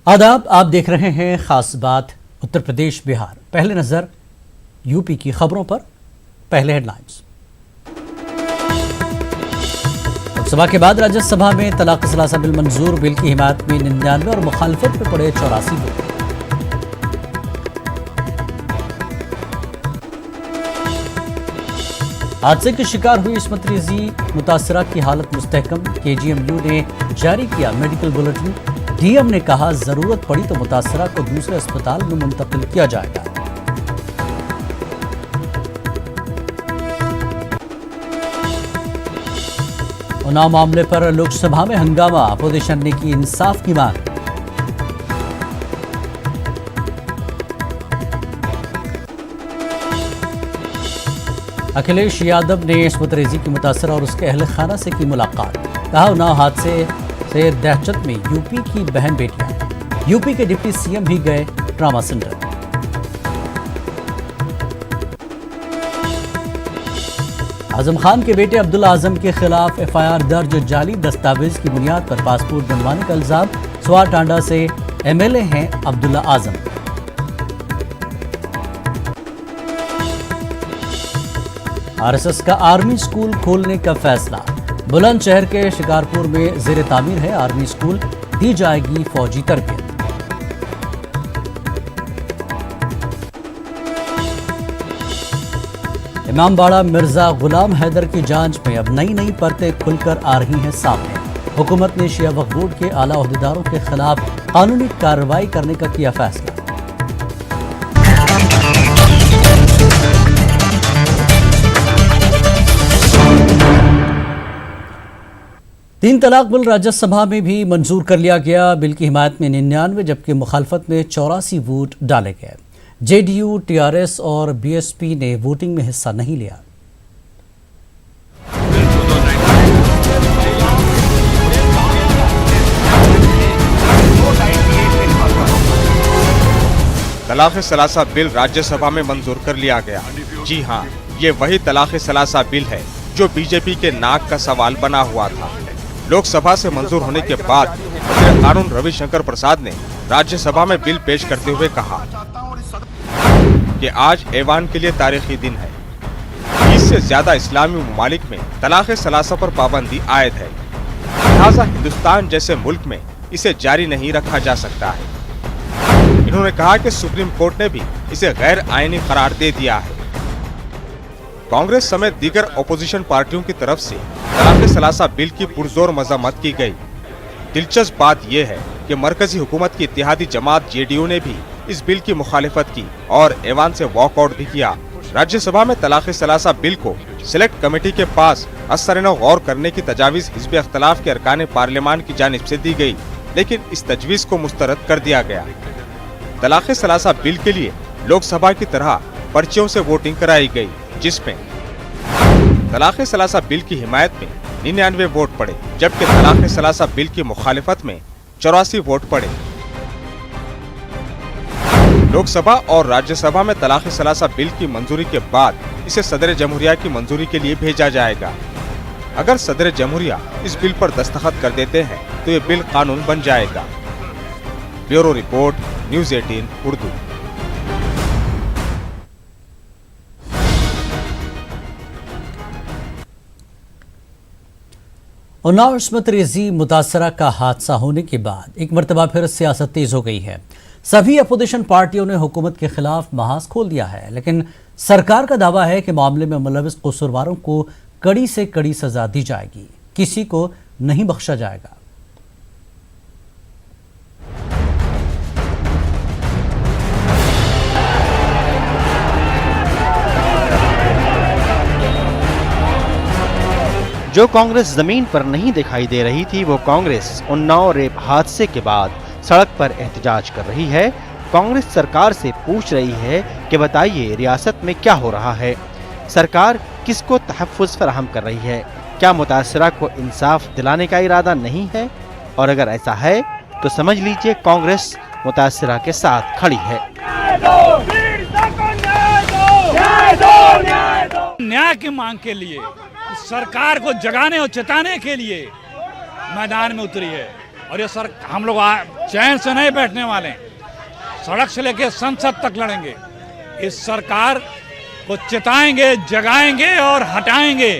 आदाब, आप देख रहे हैं खास बात उत्तर प्रदेश बिहार। पहले नजर यूपी की खबरों पर। पहले हेडलाइंस। लोकसभा के बाद राज्यसभा में तलाक सलासा बिल मंजूर। बिल की हिमायत में 99 और मुखालफत में पड़े 84 वोट। हादसे के शिकार हुई इस्मत रेजी मुतासरा की हालत मुस्तहकम। केजीएमयू ने जारी किया मेडिकल बुलेटिन। डीएम ने कहा जरूरत पड़ी तो मुतासरा को दूसरे अस्पताल में मुंतकिल किया जाएगा। उन्नाव मामले पर लोकसभा में हंगामा। अपोजिशन ने की इंसाफ की मांग। अखिलेश यादव ने इस्मत रेजी की मुतासरा और उसके अहल खाना से की मुलाकात। कहा उन्नाव हादसे से दहशत में यूपी की बहन बेटियां। यूपी के डिप्टी सीएम भी गए ट्रॉमा सेंटर। आजम खान के बेटे अब्दुल्ला आजम के खिलाफ एफआईआर दर्ज। जाली दस्तावेज की बुनियाद पर पासपोर्ट बनवाने का इल्जाम। स्वार टांडा से एमएलए हैं अब्दुल्ला आजम। आरएसएस का आर्मी स्कूल खोलने का फैसला। बुलंदशहर के शिकारपुर में जेर तामीर है आर्मी स्कूल। दी जाएगी फौजी तरबियत। इमामबाड़ा मिर्जा गुलाम हैदर की जांच में अब नई परतें खुलकर आ रही हैं सामने। हुकूमत ने शिया वक्फ बोर्ड के आला ओहदेदारों के खिलाफ कानूनी कार्रवाई करने का किया फैसला। तीन तलाक बिल राज्यसभा में भी मंजूर कर लिया गया। बिल की हिमायत में 99 जबकि मुखालफत में 84 वोट डाले गए। जेडीयू, टीआरएस और बीएसपी ने वोटिंग में हिस्सा नहीं लिया। तलाक सलासा बिल राज्यसभा में मंजूर कर लिया गया। जी हां, ये वही तलाक सलासा बिल है जो बीजेपी के नाक का सवाल बना हुआ था। लोकसभा से मंजूर होने के बाद वज़ीर कानून रविशंकर प्रसाद ने राज्यसभा में बिल पेश करते हुए कहा कि आज ऐवान के लिए तारीखी दिन है। 20 से ज्यादा इस्लामी ममालिक में तलाक सलासा पर पाबंदी आयद है, लिहाजा हिंदुस्तान जैसे मुल्क में इसे जारी नहीं रखा जा सकता है। इन्होंने कहा कि सुप्रीम कोर्ट ने भी इसे गैर आईनी करार दे दिया है। कांग्रेस समेत दीगर अपोजिशन पार्टियों की तरफ से तलाक सलासा बिल की पुरजोर मजम्मत की गई। दिलचस्प बात यह है कि मरकजी हुकूमत की इत्तेहादी जमात जेडीयू ने भी इस बिल की मुखालिफत की और ऐवान से वॉकआउट भी किया। राज्यसभा में तलाक सलासा बिल को सिलेक्ट कमेटी के पास असरनो गौर करने की तजावीज हिज़्ब इख्तिलाफ के अरकान पार्लियामान की जानिब से दी गई, लेकिन इस तजवीज को मुस्तरद कर दिया गया। तलाक सलासा बिल के लिए लोकसभा की तरह पर्चियों से वोटिंग कराई गई, जिसमें तलाक सलासा बिल की हिमायत में 99 वोट पड़े, जबकि तलाक सलासा बिल की मुखालिफत में 84 वोट पड़े। लोकसभा और राज्यसभा में तलाक सलासा बिल की मंजूरी के बाद इसे सदर जमहूरिया की मंजूरी के लिए भेजा जाएगा। अगर सदर जमहूरिया इस बिल पर दस्तखत कर देते हैं तो ये बिल कानून बन जाएगा। Bureau report, news 18 Urdu. Unnao इस्मत रेजी मुतासरा का हादसा होने के बाद एक मरतबा फिर सियासत तेज हो गई है। सभी अपोजिशन पार्टियों ने हुकूमत के खिलाफ महाज खोल दिया है, लेकिन सरकार का दावा है कि मामले में मुलविस कसूरवारों को कड़ी से कड़ी सजा दी जाएगी, किसी को नहीं बख्शा जाएगा। जो कांग्रेस जमीन पर नहीं दिखाई दे रही थी, वो कांग्रेस उन्नाव रेप हादसे के बाद सड़क पर एहतजाज कर रही है। कांग्रेस सरकार से पूछ रही है कि बताइए रियासत में क्या हो रहा है, सरकार किसको तहफ़्फ़ुज़ फराहम कर रही है, क्या मुतासरा को इंसाफ दिलाने का इरादा नहीं है? और अगर ऐसा है तो समझ लीजिए कांग्रेस मुतासरा के साथ खड़ी है। न्याय की मांग के लिए, सरकार को जगाने और चेताने के लिए मैदान में उतरी है। और ये सर हम लोग चैन से नहीं बैठने वाले, सड़क से लेकर संसद तक लड़ेंगे। इस सरकार को चिताएंगे, जगाएंगे और हटाएंगे,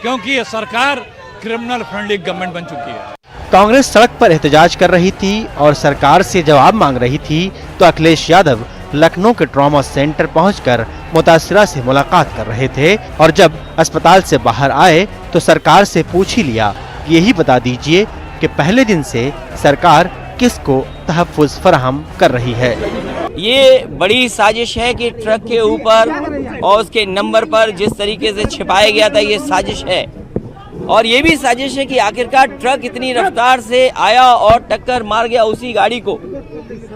क्योंकि ये सरकार क्रिमिनल फ्रेंडली गवर्नमेंट बन चुकी है। कांग्रेस सड़क पर एहतजाज कर रही थी और सरकार से जवाब मांग रही थी, तो अखिलेश यादव लखनऊ के ट्रॉमा सेंटर पहुंचकर मुतासिरा से मुलाकात कर रहे थे। और जब अस्पताल से बाहर आए तो सरकार से पूछ ही लिया, यही बता दीजिए कि पहले दिन से सरकार किसको तहफ़्फ़ुज़ फराहम कर रही है। ये बड़ी साजिश है कि ट्रक के ऊपर और उसके नंबर पर जिस तरीके से छिपाया गया था, ये साजिश है। और ये भी साजिश है कि आखिरकार ट्रक इतनी रफ्तार से आया और टक्कर मार गया उसी गाड़ी को,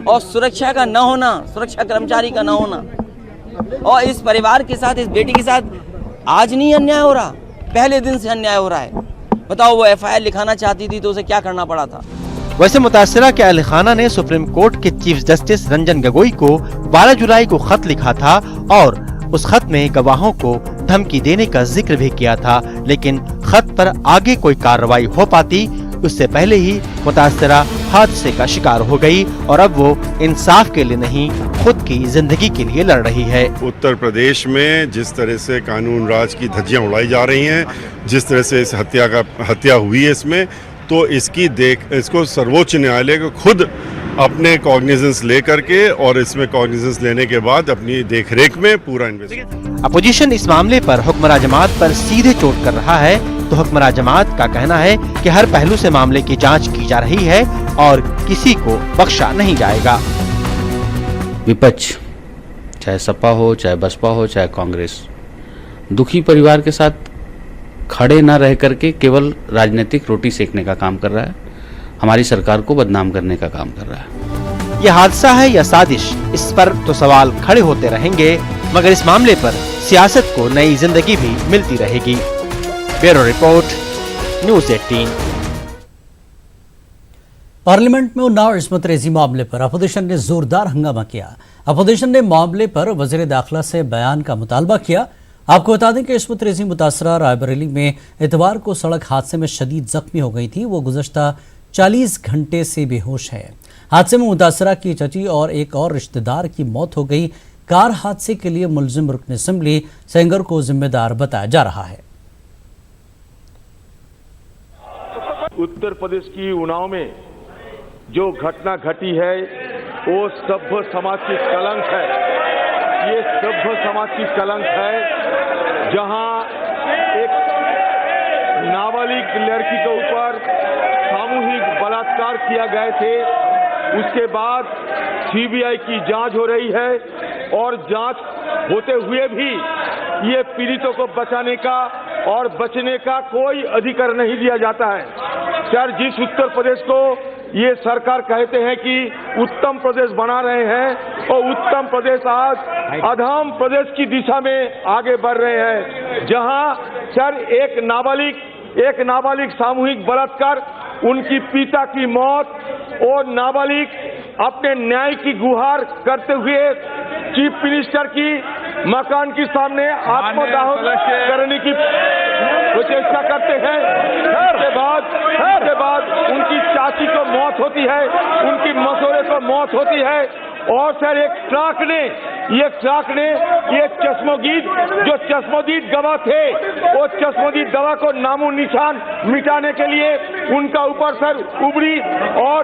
और सुरक्षा का न होना, सुरक्षा कर्मचारी का न होना, और इस परिवार के साथ, इस बेटी के साथ आज नहीं अन्याय हो रहा, पहले दिन से अन्याय हो रहा है। बताओ, वो FIR लिखाना चाहती थी तो उसे क्या करना पड़ा था। वैसे मुतासिरा के अहल खाना ने सुप्रीम कोर्ट के चीफ जस्टिस रंजन गोगोई को 12 जुलाई को खत लिखा था और उस खत में गवाहों को धमकी देने का जिक्र भी किया था, लेकिन खत पर आगे कोई कार्रवाई हो पाती उससे पहले ही मुतासिरा हादसे का शिकार हो गई और अब वो इंसाफ के लिए नहीं, खुद की जिंदगी के लिए लड़ रही है। उत्तर प्रदेश में जिस तरह से कानून राज की धज्जियां उड़ाई जा रही हैं, जिस तरह से इस हत्या हुई है, इसमें तो इसको सर्वोच्च न्यायालय को खुद अपने कॉग्निजेंस लेकर के और इसमें कॉग्निजेंस लेने के बाद अपनी देखरेख में पूरा इन्वेस्टिगेशन। अपोजिशन इस मामले पर हुक्मरान जमात पर सीधे चोट कर रहा है, तो हुक्मरान जमात का कहना है कि हर पहलू से मामले की जांच की जा रही है और किसी को बख्शा नहीं जाएगा। विपक्ष, चाहे सपा हो, चाहे बसपा हो, चाहे कांग्रेस, दुखी परिवार के साथ खड़े न रह करके केवल राजनीतिक रोटी सेकने का काम कर रहा है, हमारी सरकार को बदनाम करने का काम कर रहा है। यह हादसा है या साजिश, इस पर तो सवाल खड़े होते रहेंगे, मगर इस मामले पर सियासत को नई जिंदगी भी मिलती रहेगी। Bureau report, news 18। पार्लियामेंट में उन्नाव इस्मत रेजी मामले पर अपोजिशन ने जोरदार हंगामा किया। अपोजिशन ने मामले पर वजीर दाखिला से बयान का मुतालबा किया। आपको बता दें कि इस्मत रेजी मुतासरा रायबरेली में इतवार को सड़क हादसे में शदीद जख्मी हो गई थी। वो गुज़श्ता 40 घंटे से बेहोश है। हादसे में मुतासरा की चची और एक और रिश्तेदार की मौत हो गई। कार हादसे के लिए मुलजिम रुकन असेंबली सेंगर को जिम्मेदार बताया जा रहा है। उत्तर प्रदेश की उन्नाव में जो घटना घटी है वो सभ्य समाज की कलंक है। ये सभ्य समाज की कलंक है, जहां एक नाबालिग लड़की के ऊपर सामूहिक बलात्कार किया गए थे। उसके बाद सीबीआई की जांच हो रही है और जांच होते हुए भी ये पीड़ितों को बचाने का और बचने का कोई अधिकार नहीं दिया जाता है। सर, जिस उत्तर प्रदेश को ये सरकार कहते हैं कि उत्तम प्रदेश बना रहे हैं, और उत्तम प्रदेश आज अधम प्रदेश की दिशा में आगे बढ़ रहे हैं, जहां सर एक नाबालिग सामूहिक बलात्कार, उनकी पिता की मौत और नाबालिग अपने न्याय की गुहार करते हुए चीफ मिनिस्टर की मकान के सामने आत्मदाह करने की चेष्टा करते हैं। उसके बाद उनकी चाची को मौत होती है, उनकी मसौरे को मौत होती है। और सर एक ट्रक ने ये चश्मोदीद गवाह थे, वो चश्मोदीद गवाह को नामो निशान मिटाने के लिए उनका ऊपर सर उबड़ी और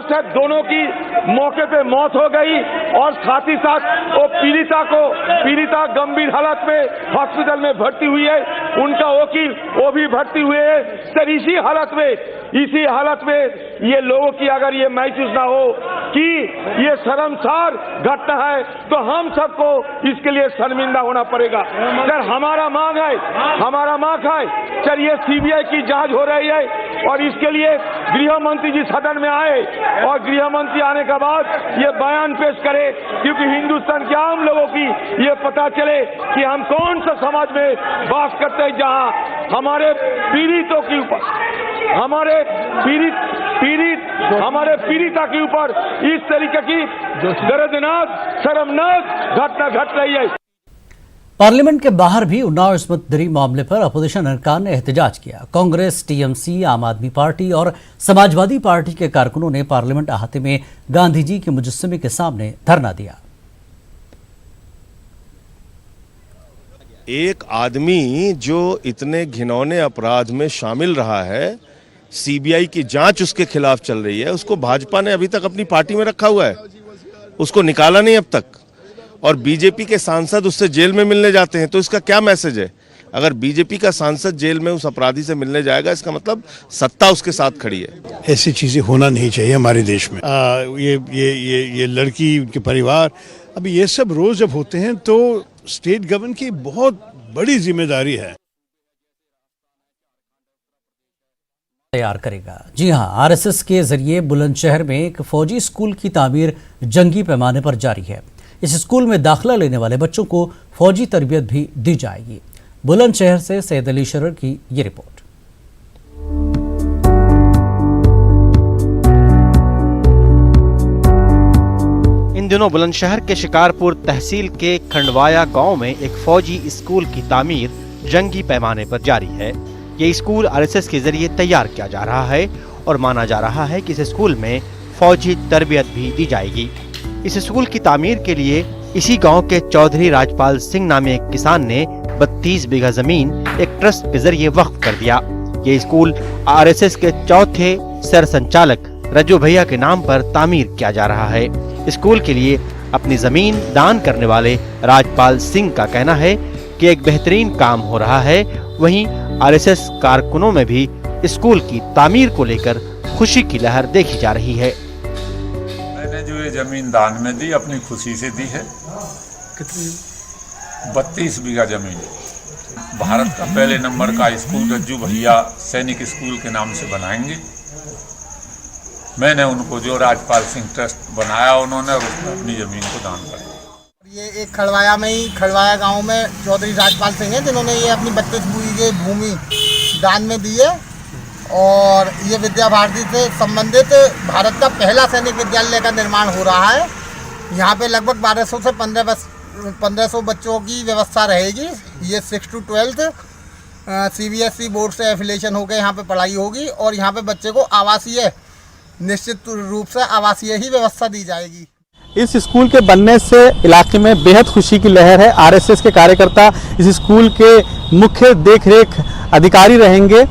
सर दोनों की मौके पे मौत हो गई। और साथ ही साथ वो पीड़िता गंभीर हालत में हॉस्पिटल में भर्ती हुई है। उनका वकील वो भी भर्ती हुए है। सर इसी हालत में ये लोगों की अगर ये महसूस ना हो कि ये शर्मसार घटना है, तो हम सबको इसके लिए शर्मिंदा होना पड़ेगा। सर हमारा मांग है सर ये सीबीआई की जांच हो रही है और इसके लिए गृह मंत्री जी सदन में आए और गृह मंत्री आने के बाद ये बयान पेश करे, क्योंकि हिंदुस्तान के आम लोगों की ये पता चले कि हम कौन सा समाज में वास करते हैं, जहां हमारे पीड़ितों के ऊपर हमारे पीड़िता के ऊपर इस तरीके की दर्दनाक शर्मनाक घटना घट रही है। पार्लियामेंट के बाहर भी उन्नाव इस्मत दरी मामले पर अपोजिशन अरकान ने एहतजाज किया। कांग्रेस, टीएमसी, आम आदमी पार्टी और समाजवादी पार्टी के कारकुनों ने पार्लियामेंट अहाते में गांधी जी के मुजस्समे के सामने धरना दिया। एक आदमी जो इतने घिनौने अपराध में शामिल रहा है, सीबीआई की जांच उसके खिलाफ चल रही है, उसको भाजपा ने अभी तक अपनी पार्टी में रखा हुआ है, उसको निकाला नहीं अब तक, और बीजेपी के सांसद उससे जेल में मिलने जाते हैं। तो इसका क्या मैसेज है? अगर बीजेपी का सांसद जेल में उस अपराधी से मिलने जाएगा, इसका मतलब सत्ता उसके साथ खड़ी है। ऐसी चीजें होना नहीं चाहिए हमारे देश में। ये लड़की, उनके परिवार, अभी ये सब रोज जब होते हैं तो स्टेट गवर्नमेंट की बहुत बड़ी जिम्मेदारी है। तैयार करेगा। जी हां, आरएसएस के जरिए बुलंदशहर में एक फौजी स्कूल की तामीर जंगी पैमाने पर जारी है। इस स्कूल में दाखिला लेने वाले बच्चों को फौजी तरबियत भी दी जाएगी। बुलंदशहर से सैयद अली शरर की ये रिपोर्ट। इन दिनों बुलंदशहर के शिकारपुर तहसील के खंडवाया गांव में एक फौजी स्कूल की तामीर जंगी पैमाने पर जारी है। ये स्कूल आरएसएस के जरिए तैयार किया जा रहा है और माना जा रहा है कि इस स्कूल में फौजी तरबियत भी दी जाएगी। इस स्कूल की तामीर के लिए इसी गांव के चौधरी राजपाल सिंह नामी एक किसान ने 32 बीघा जमीन एक ट्रस्ट के जरिए वक्फ कर दिया। ये स्कूल आरएसएस के चौथे सर संचालक रज्जू भैया के नाम पर तामीर किया जा रहा है। स्कूल के लिए अपनी जमीन दान करने वाले राजपाल सिंह का कहना है कि एक बेहतरीन काम हो रहा है। वहीं आरएसएस कारकुनों में भी स्कूल की तामीर को लेकर खुशी की लहर देखी जा रही है। मैंने जो ये जमीन दान में दी, अपनी खुशी से दी है। कितनी? 32 बीघा जमीन। भारत का पहले नंबर का स्कूल रज्जू भैया सैनिक स्कूल के नाम से बनाएंगे। मैंने उनको जो राजपाल सिंह ट्रस्ट बनाया, उन्होंने उसमें अपनी जमीन को दान कर दिया। ये एक खड़वाया में ही, खड़वाया गांव में चौधरी राजपाल सिंह है जिन्होंने ये अपनी 32 बीघे भूमि दान में दी है। और ये विद्या भारती से संबंधित भारत का पहला सैनिक विद्यालय का निर्माण हो रहा है। यहाँ पे लगभग 1200 से 1500 बच्चों की व्यवस्था रहेगी। ये 6 to 12 CBSE बोर्ड से एफिलिएशन होकर यहाँ पे पढ़ाई होगी और यहाँ पे बच्चे को आवासीय, निश्चित रूप से आवासीय ही व्यवस्था दी जाएगी। इस स्कूल के बनने से इलाके में बेहद खुशी की लहर है। आरएसएस के कार्यकर्ता इस स्कूल के मुख्य देखरेख अधिकारी रहेंगे।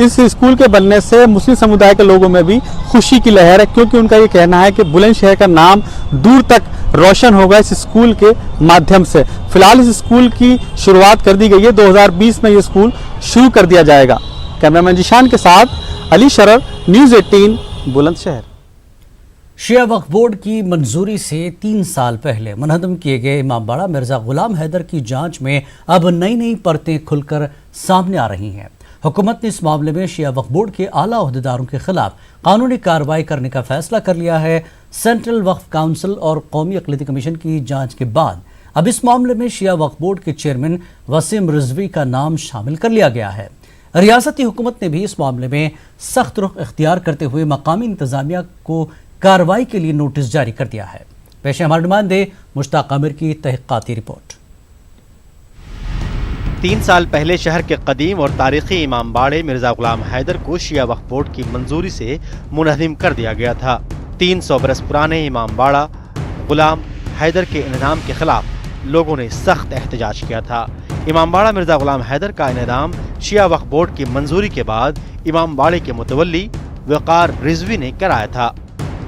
इस स्कूल के बनने से मुस्लिम समुदाय के लोगों में भी खुशी की लहर है, क्योंकि उनका ये कहना है कि बुलंदशहर का नाम दूर तक रोशन होगा इस स्कूल के माध्यम से। फिलहाल इस स्कूल की शुरुआत कर दी गई है। 2020 में ये स्कूल शुरू कर दिया जाएगा। कैमरामैन जिशान के साथ अली शरर, न्यूज़ 18, बुलंदशहर। शिया वक्फ बोर्ड की मंजूरी से 3 साल पहले मुनहदम किए गए इमामबाड़ा मिर्जा गुलाम हैदर की जांच में अब नई परतें खुलकर सामने आ रही हैं। हुकूमत ने इस मामले में शिया वक्फ बोर्ड के आला ओहदेदारों के खिलाफ कानूनी कार्रवाई करने का फैसला कर लिया है। सेंट्रल वक्फ काउंसिल और कौमी अक़लियती कमीशन की जांच के बाद अब इस मामले में शिया वक्फ बोर्ड के चेयरमैन वसीम रिजवी का नाम शामिल कर लिया गया है। रियासती हुकूमत ने भी इस मामले में सख्त रुख इख्तियार करते हुए मकामी इंतजामिया को कार्रवाई के लिए नोटिस जारी कर दिया है। पेश है हमारे नुमाइंदे मुश्ताक आमिर की तहक़ीक़ाती रिपोर्ट। 3 साल पहले शहर के कदीम और तारीखी इमामबाड़े मिर्जा गुलाम हैदर को शिया वक्फ बोर्ड की मंजूरी से मुनहदिम कर दिया गया था। 300 बरस पुराने इमामबाड़ा गुलाम हैदर के इन्हदाम के खिलाफ लोगों ने सख्त एहतजाज किया था। इमामबाड़ा मिर्जा गुलाम हैदर का इन्हदाम शिया वक्फ बोर्ड की मंजूरी के बाद इमामबाड़े के मुतवल्ली वक़ार रिजवी ने कराया था।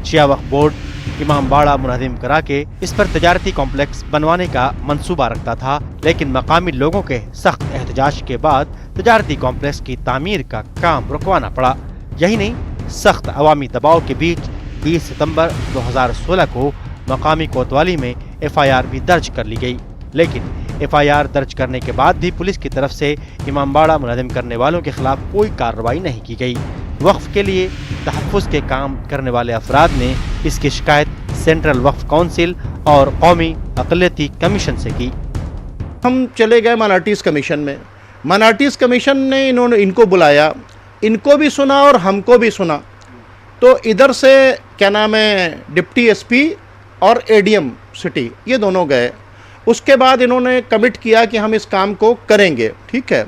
शिया वक्फ बोर्ड इमामबाड़ा मुनहदिम करा के इस पर तजारती कॉम्प्लेक्स बनवाने का मंसूबा रखता था, लेकिन मकामी लोगों के सख्त एहतजाज के बाद तजारती कॉम्प्लेक्स की तामीर का काम रुकवाना पड़ा। यही नहीं, सख्त अवामी दबाव के बीच 20 सितंबर 2016 को मकामी कोतवाली में FIR भी दर्ज कर ली गई, लेकिन FIR दर्ज करने के बाद भी पुलिस की तरफ से इमामबाड़ा मुनहदिम करने वालों के खिलाफ कोई कार्रवाई नहीं की गई। वक्फ के लिए तहफ़्फ़ुज़ के काम करने वाले अफराद ने इसकी शिकायत सेंट्रल वक्फ काउंसिल और कौमी अक़लियती कमीशन से की। हम चले गए माइनॉरिटीज़ कमीशन में। माइनॉरिटीज़ कमीशन ने इनको बुलाया, इनको भी सुना और हमको भी सुना। तो इधर से क्या नाम है, डिप्टी SP और ADM सिटी, ये दोनों गए उसके बाद इन्होंने कमिट किया कि हम इस काम को करेंगे, ठीक है।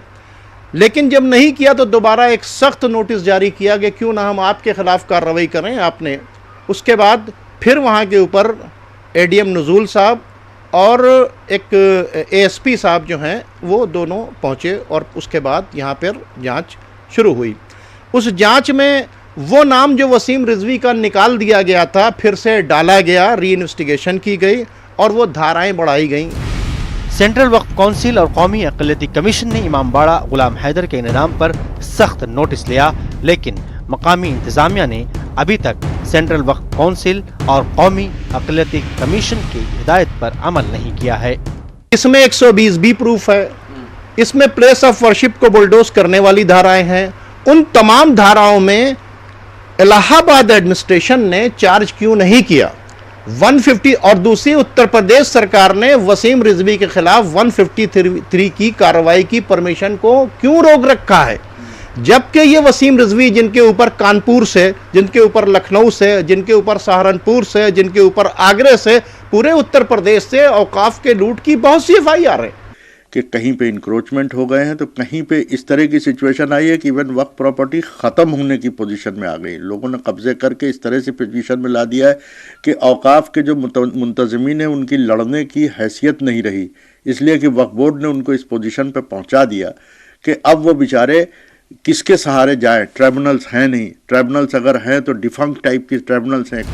लेकिन जब नहीं किया तो दोबारा एक सख्त नोटिस जारी किया कि क्यों ना हम आपके ख़िलाफ़ कार्रवाई करें आपने। उसके बाद फिर वहाँ के ऊपर एडीएम नज़ुल साहब और एक एएसपी साहब जो हैं वो दोनों पहुँचे और उसके बाद यहाँ पर जांच शुरू हुई। उस जांच में वो नाम जो वसीम रिजवी का निकाल दिया गया था फिर से डाला गया, री इन्वेस्टिगेशन की गई और वो धाराएं बढ़ाई गईं। सेंट्रल वक्फ काउंसिल और कौमी अक़लियती कमीशन ने इमामबाड़ा गुलाम हैदर के इनाम पर सख्त नोटिस लिया, लेकिन मकामी इंतजामिया ने अभी तक सेंट्रल वक्फ काउंसिल और कौमी अक़लियती कमीशन की हिदायत पर अमल नहीं किया है। इसमें 120 भी प्रूफ है, इसमें प्लेस ऑफ वर्शिप को बुलडोज करने वाली धाराएं हैं। उन तमाम धाराओं में इलाहाबाद एडमिनिस्ट्रेशन ने चार्ज क्यों नहीं किया 150, और दूसरी उत्तर प्रदेश सरकार ने वसीम रिजवी के खिलाफ 153 की कार्रवाई की परमिशन को क्यों रोक रखा है, जबकि ये वसीम रिजवी जिनके ऊपर कानपुर से, जिनके ऊपर लखनऊ से, जिनके ऊपर सहारनपुर से, जिनके ऊपर आगरे से, पूरे उत्तर प्रदेश से औकाफ के लूट की बहुत सी FIR है कि कहीं पे इंक्रोचमेंट हो गए हैं तो कहीं पे इस तरह की सिचुएशन आई है कि इवन वक्त प्रॉपर्टी ख़त्म होने की पोजीशन में आ गई। लोगों ने कब्जे करके इस तरह से पोजीशन में ला दिया है कि औकाफ के जो मुंतज़मीन हैं उनकी लड़ने की हैसियत नहीं रही, इसलिए कि वक्फ बोर्ड ने उनको इस पोजीशन पे पहुंचा दिया कि अब वो बेचारे किसके सहारे जाएं। ट्रिब्यूनल्स हैं नहीं, ट्रिब्यूनल्स अगर हैं तो डिफंक्ट टाइप की ट्रिब्यूनल्स हैं।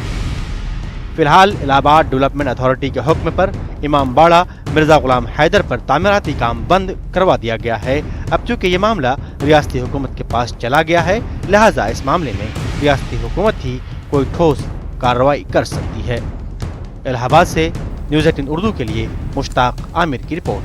फिलहाल इलाहाबाद डेवलपमेंट अथॉरिटी के हुक्म पर इमामबाड़ा मिर्जा गुलाम हैदर पर तामीराती काम बंद करवा दिया गया है। अब चूंकि ये मामला रियासती हुकूमत के पास चला गया है, लिहाजा इस मामले में रियासती हुकूमत ही कोई ठोस कार्रवाई कर सकती है। इलाहाबाद से न्यूज़ 18 उर्दू के लिए मुश्ताक आमिर की रिपोर्ट।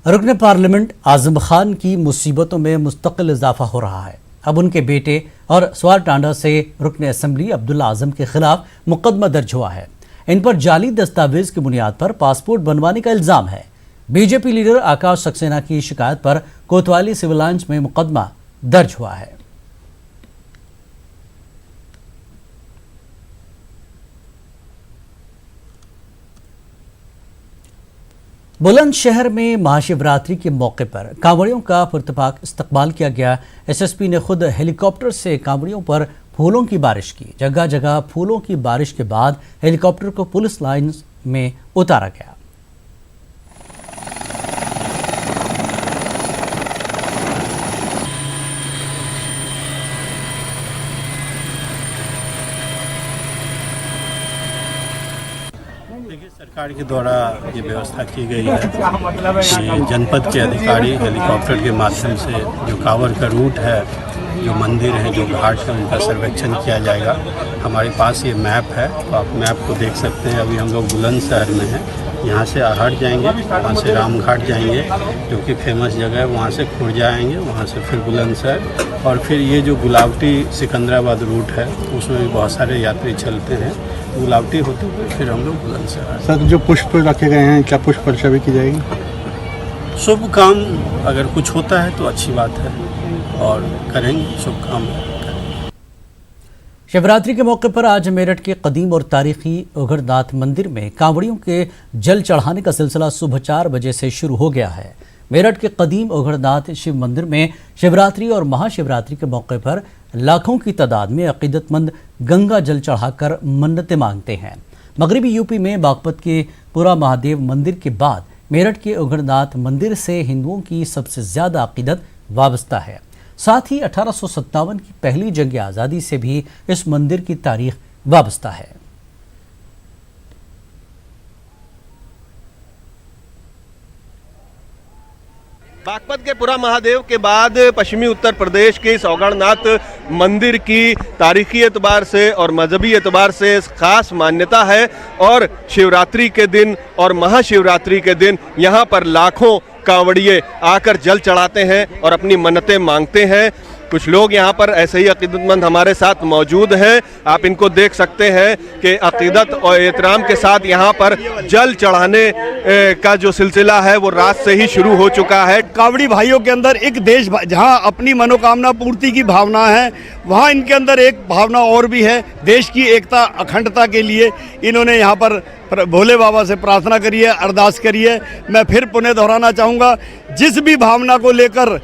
रुकन पार्लियामेंट आजम खान की मुसीबतों में मुस्तकिल इजाफा हो रहा है। अब उनके बेटे और स्वार टांडा से रुकन असम्बली अब्दुल्ला आजम के खिलाफ मुकदमा दर्ज हुआ है। इन पर जाली दस्तावेज की बुनियाद पर पासपोर्ट बनवाने का इल्जाम है। बीजेपी लीडर आकाश सक्सेना की शिकायत पर कोतवाली सिविल लाइंस में मुकदमा दर्ज हुआ है। बुलंदशहर में महाशिवरात्रि के मौके पर कांवड़ियों का पुरतपाक इस्तकबाल किया गया। एसएसपी ने खुद हेलीकॉप्टर से कांवड़ियों पर फूलों की बारिश की। जगह जगह फूलों की बारिश के बाद हेलीकॉप्टर को पुलिस लाइन्स में उतारा गया। सरकार के द्वारा ये व्यवस्था की गई है कि जनपद के अधिकारी हेलीकॉप्टर के माध्यम से जो कांवड़ का रूट है, जो मंदिर है, जो घाट है, उनका सर्वेक्षण किया जाएगा। हमारे पास ये मैप है, तो आप मैप को देख सकते हैं। अभी हम लोग बुलंदशहर में हैं, यहाँ से आहट जाएंगे, वहाँ से रामघाट जाएंगे जो कि फेमस जगह है, वहाँ से खुर्जा आएंगे, वहाँ से फिर बुलंदशहर, और फिर ये जो गुलावटी सिकंदराबाद रूट है उसमें भी बहुत सारे यात्री चलते हैं। गुलावटी होते हुए फिर हम लोग बुलंदशहर। सर, जो पुष्प रखे गए हैं, क्या पुष्प वर्षा भी की जाएगी? शुभ काम अगर कुछ होता है तो अच्छी बात है और करेंगे शुभ काम। शिवरात्रि के मौके पर आज मेरठ के कदीम और तारीखी उघड़नाथ मंदिर में कांवड़ियों के जल चढ़ाने का सिलसिला सुबह 4 बजे से शुरू हो गया है। मेरठ के कदीम उघड़नाथ शिव मंदिर में शिवरात्रि और महाशिवरात्रि के मौके पर लाखों की तादाद में अकीदतमंद गंगा जल चढ़ाकर मन्नतें मांगते हैं। मगरबी यूपी में बागपत के पुरा महादेव मंदिर के बाद मेरठ के उघड़नाथ मंदिर से हिंदुओं की सबसे ज्यादा अकीदत वाबस्ता है। साथ ही 1857 की पहली जंग आज़ादी से भी इस मंदिर की तारीख वाबस्ता है। बागपत के पुरा महादेव के बाद पश्चिमी उत्तर प्रदेश के इस औगणनाथ मंदिर की तारीखी एतबार से और मजहबी एतबार से खास मान्यता है और शिवरात्रि के दिन और महाशिवरात्रि के दिन यहाँ पर लाखों कांवड़िए आकर जल चढ़ाते हैं और अपनी मन्नतें मांगते हैं। कुछ लोग यहाँ पर ऐसे ही अकीदतमंद हमारे साथ मौजूद हैं। आप इनको देख सकते हैं कि अकीदत और एहतराम के साथ यहाँ पर जल चढ़ाने का जो सिलसिला है वो रात से ही शुरू हो चुका है। कावड़ी भाइयों के अंदर एक देश, जहाँ अपनी मनोकामना पूर्ति की भावना है, वहाँ इनके अंदर एक भावना और भी है, देश की एकता अखंडता के लिए इन्होंने यहाँ पर भोले बाबा से प्रार्थना करी है, अरदास करी है। मैं फिर पुनः दोहराना चाहूँगा, जिस भी भावना को लेकर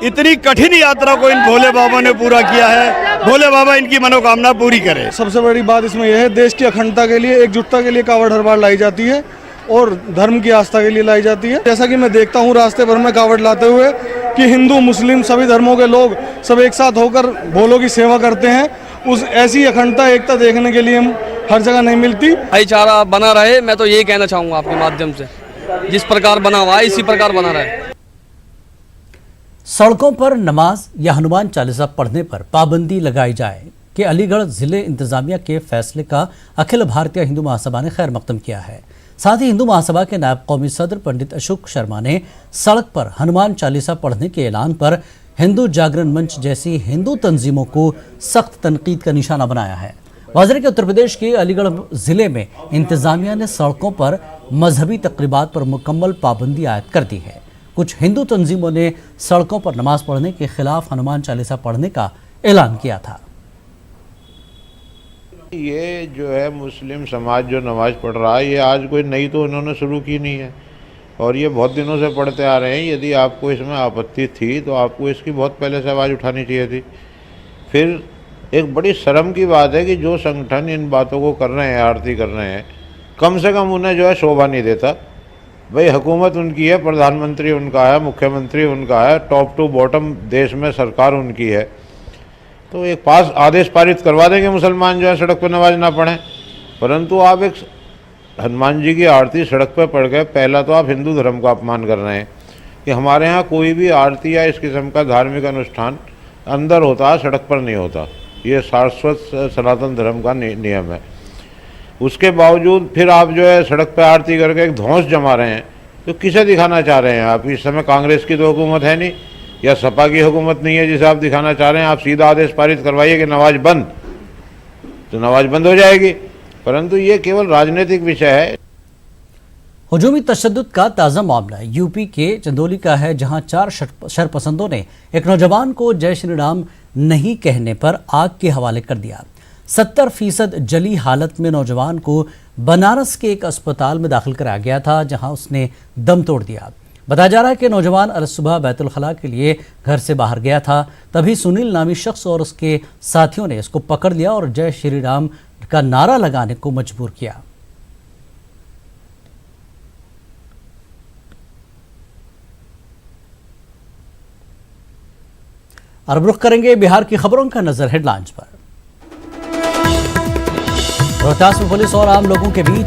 इतनी कठिन यात्रा को इन भोले बाबा ने पूरा किया है, भोले बाबा इनकी मनोकामना पूरी करे। सबसे बड़ी बात इसमें यह है, देश की अखंडता के लिए, एकजुटता के लिए कावड़ हर बार लाई जाती है और धर्म की आस्था के लिए लाई जाती है। जैसा कि मैं देखता हूँ रास्ते भर में कावड़ लाते हुए कि हिंदू मुस्लिम सभी धर्मों के लोग सब एक साथ होकर भोलों की सेवा करते हैं। उस ऐसी अखंडता एकता देखने के लिए हम हर जगह नहीं मिलती। भाईचारा बना रहे, मैं तो यही कहना चाहूँगा आपके माध्यम से, जिस प्रकार बना हुआ है इसी प्रकार बना रहे। सड़कों पर नमाज या हनुमान चालीसा पढ़ने पर पाबंदी लगाई जाए कि अलीगढ़ जिले इंतजामिया के फैसले का अखिल भारतीय हिंदू महासभा ने खैर मकदम किया है। साथ ही हिंदू महासभा के नायब कौमी सदर पंडित अशोक शर्मा ने सड़क पर हनुमान चालीसा पढ़ने के ऐलान पर हिंदू जागरण मंच जैसी हिंदू तंजीमों को सख्त तनकीद का निशाना बनाया है। वाज़ेह कि उत्तर प्रदेश के अलीगढ़ जिले में इंतजामिया ने सड़कों पर मजहबी तकरीबात पर मुकम्मल पाबंदी आयद कर दी है। कुछ हिंदू तंजीमों ने सड़कों पर नमाज पढ़ने के खिलाफ हनुमान चालीसा पढ़ने का ऐलान किया था। ये जो है मुस्लिम समाज जो नमाज पढ़ रहा है, ये आज कोई नई तो उन्होंने शुरू की नहीं है और ये बहुत दिनों से पढ़ते आ रहे हैं। यदि आपको इसमें आपत्ति थी तो आपको इसकी बहुत पहले से आवाज़ उठानी चाहिए थी। फिर एक बड़ी शर्म की बात है कि जो संगठन इन बातों को कर रहे हैं, आरती कर रहे हैं, कम से कम उन्हें जो है शोभा नहीं देता। भाई हुकूमत उनकी है, प्रधानमंत्री उनका है, मुख्यमंत्री उनका है, टॉप टू बॉटम देश में सरकार उनकी है, तो एक पास आदेश पारित करवा देंगे मुसलमान जो है सड़क पर नमाज ना पढ़ें। परंतु आप एक हनुमान जी की आरती सड़क पर पढ़ गए, पहला तो आप हिंदू धर्म का अपमान कर रहे हैं कि हमारे यहाँ कोई भी आरती या इस किस्म का धार्मिक अनुष्ठान अंदर होता है, सड़क पर नहीं होता। ये शाश्वत सनातन धर्म का नियम है। उसके बावजूद फिर आप जो है सड़क पर आरती करके एक ध्वंस जमा रहे हैं, तो किसे दिखाना चाह रहे हैं आप? इस समय कांग्रेस की तो हुकूमत है नहीं या सपा की हुकूमत नहीं है जिसे आप दिखाना चाह रहे हैं। आप सीधा आदेश पारित करवाइए कि नमाज बंद, तो नमाज बंद हो जाएगी। परंतु ये केवल राजनीतिक विषय है। हुजूमी तशद्दुद का ताज़ा मामला यूपी के चंदौली का है, जहां 4 शरपसंदों ने एक नौजवान को जय श्री राम नहीं कहने पर आग के हवाले कर दिया। 70% जली हालत में नौजवान को बनारस के एक अस्पताल में दाखिल कराया गया था, जहां उसने दम तोड़ दिया। बताया जा रहा है कि नौजवान अल सुबह बैतुल खला के लिए घर से बाहर गया था, तभी सुनील नामी शख्स और उसके साथियों ने इसको पकड़ लिया और जय श्री राम का नारा लगाने को मजबूर किया। अब रुख करेंगे बिहार की खबरों का नजर हेडलाइंस पर। रोहतास में पुलिस और आम लोगों के बीच